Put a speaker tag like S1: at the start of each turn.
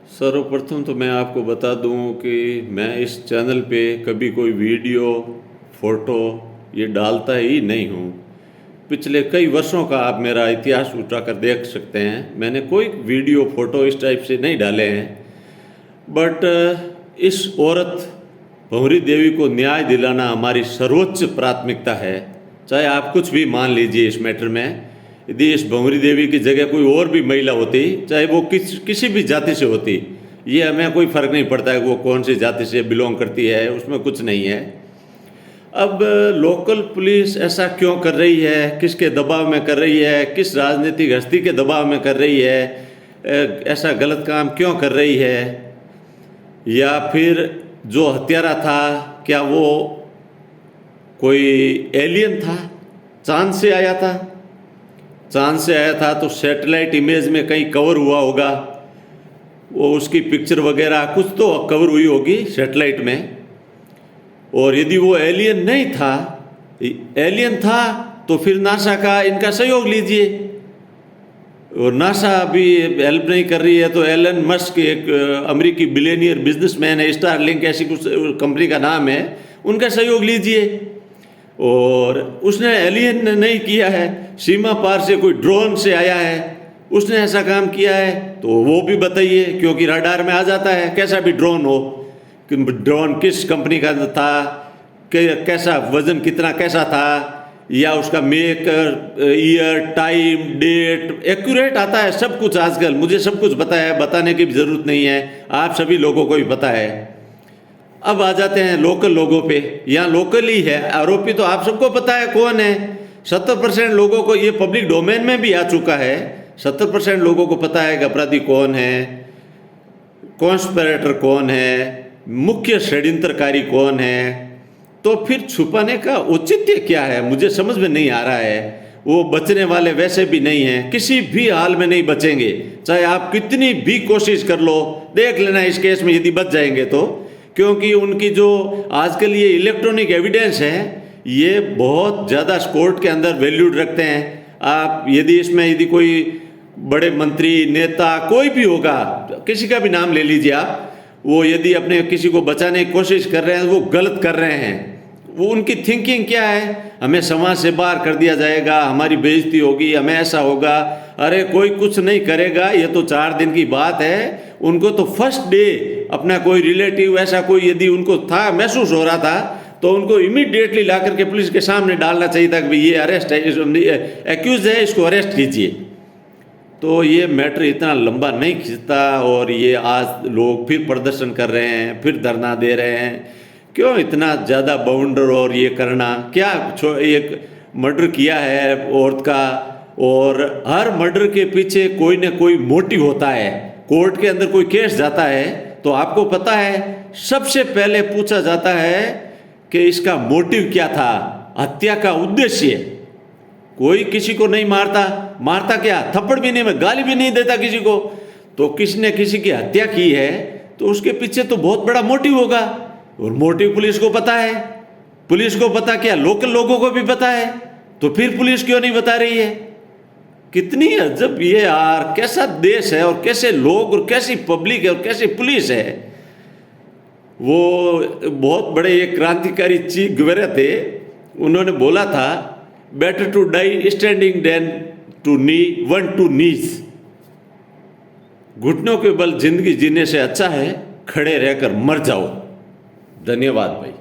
S1: सर्वप्रथम तो मैं आपको बता दूं कि मैं इस चैनल पे कभी कोई वीडियो, फोटो ये डालता ही नहीं हूँ। पिछले कई वर्षों का आप मेरा इतिहास उठाकर देख सकते हैं, मैंने कोई वीडियो, फोटो इस टाइप से नहीं डाले हैं। बट इस औरत भंवरी देवी को न्याय दिलाना हमारी सर्वोच्च प्राथमिकता है। चाहे आप कुछ भी मान लीजिए इस मैटर में। यदि इस भंवरी देवी की जगह कोई और भी महिला होती, चाहे वो किसी भी जाति से होती, ये हमें कोई फ़र्क नहीं पड़ता है वो कौन सी जाति से बिलोंग करती है, उसमें कुछ नहीं है। अब लोकल पुलिस ऐसा क्यों कर रही है, किसके दबाव में कर रही है, किस राजनीतिक हस्ती के दबाव में कर रही है, ऐसा गलत काम क्यों कर रही है, या फिर जो हत्यारा था क्या वो कोई एलियन था, चांद से आया था? चांद से आया था तो सैटेलाइट इमेज में कहीं कवर हुआ होगा, वो उसकी पिक्चर वगैरह कुछ तो कवर हुई होगी सैटेलाइट में। और यदि वो एलियन नहीं था, एलियन था तो फिर नासा का इनका सहयोग लीजिए। और नासा अभी हेल्प नहीं कर रही है तो एलन मस्क एक अमेरिकी बिलियनियर बिजनेसमैन है, स्टारलिंक ऐसी कुछ कंपनी का नाम है, उनका सहयोग लीजिए। और उसने एलियन ने नहीं किया है, सीमा पार से कोई ड्रोन से आया है, उसने ऐसा काम किया है तो वो भी बताइए, क्योंकि रडार में आ जाता है कैसा भी ड्रोन हो, कि ड्रोन किस कंपनी का था, कैसा वजन, कितना कैसा था, या उसका maker, year, time, date accurate आता है सब कुछ। आजकल मुझे सब कुछ पता है, बताने की भी ज़रूरत नहीं है, आप सभी लोगों को भी पता है। अब आ जाते हैं लोकल लोगों पे। यहाँ लोकल ही है आरोपी, तो आप सबको पता है कौन है। 70% लोगों को, ये पब्लिक डोमेन में भी आ चुका है, 70% लोगों को पता है कि अपराधी कौन है, कॉन्स्पिरेटर कौन है, मुख्य षड्यंत्रकारी कौन है। तो फिर छुपाने का औचित्य क्या है, मुझे समझ में नहीं आ रहा है। वो बचने वाले वैसे भी नहीं हैं, किसी भी हाल में नहीं बचेंगे, चाहे आप कितनी भी कोशिश कर लो। देख लेना इस केस में यदि बच जाएंगे तो, क्योंकि उनकी जो आजकल ये इलेक्ट्रॉनिक एविडेंस है ये बहुत ज़्यादा कोर्ट के अंदर वैल्यूड रखते हैं। आप यदि इसमें यदि कोई बड़े मंत्री, नेता, कोई भी होगा, किसी का भी नाम ले लीजिए आप, वो यदि अपने किसी को बचाने की कोशिश कर रहे हैं वो गलत कर रहे हैं। वो उनकी थिंकिंग क्या है, हमें समाज से बाहर कर दिया जाएगा, हमारी बेइज्जती होगी, हमें ऐसा होगा। अरे कोई कुछ नहीं करेगा, ये तो 4 दिन की बात है। उनको तो फर्स्ट डे अपना कोई रिलेटिव ऐसा कोई यदि उनको था, महसूस हो रहा था, तो उनको इमीडिएटली ला करके पुलिस के सामने डालना चाहिए था कि ये अरेस्ट है, एक्यूज है, इसको अरेस्ट कीजिए। तो ये मैटर इतना लंबा नहीं खींचता। और ये आज लोग फिर प्रदर्शन कर रहे हैं, फिर धरना दे रहे हैं। क्यों इतना ज़्यादा बाउंडर और ये करना? क्या एक मर्डर किया है औरत का, और हर मर्डर के पीछे कोई ना कोई मोटिव होता है। कोर्ट के अंदर कोई केस जाता है तो आपको पता है सबसे पहले पूछा जाता है कि इसका मोटिव क्या था, हत्या का उद्देश्य। कोई किसी को नहीं मारता क्या, थप्पड़ भी नहीं, मैं गाली भी नहीं देता किसी को। तो किसी ने किसी की हत्या की है तो उसके पीछे तो बहुत बड़ा मोटिव होगा, और मोटिव पुलिस को पता है। पुलिस को पता क्या, लोकल लोगों को भी पता है, तो फिर पुलिस क्यों नहीं बता रही है? कितनी अजब ये यार, कैसा देश है, और कैसे लोग, और कैसी पब्लिक है, और कैसी पुलिस है। वो बहुत बड़े एक क्रांतिकारी चीफ गवर्नर थे, उन्होंने बोला था better to die standing than to on two knees. घुटनों के बल जिंदगी जीने से अच्छा है खड़े रहकर मर जाओ। धन्यवाद भाई।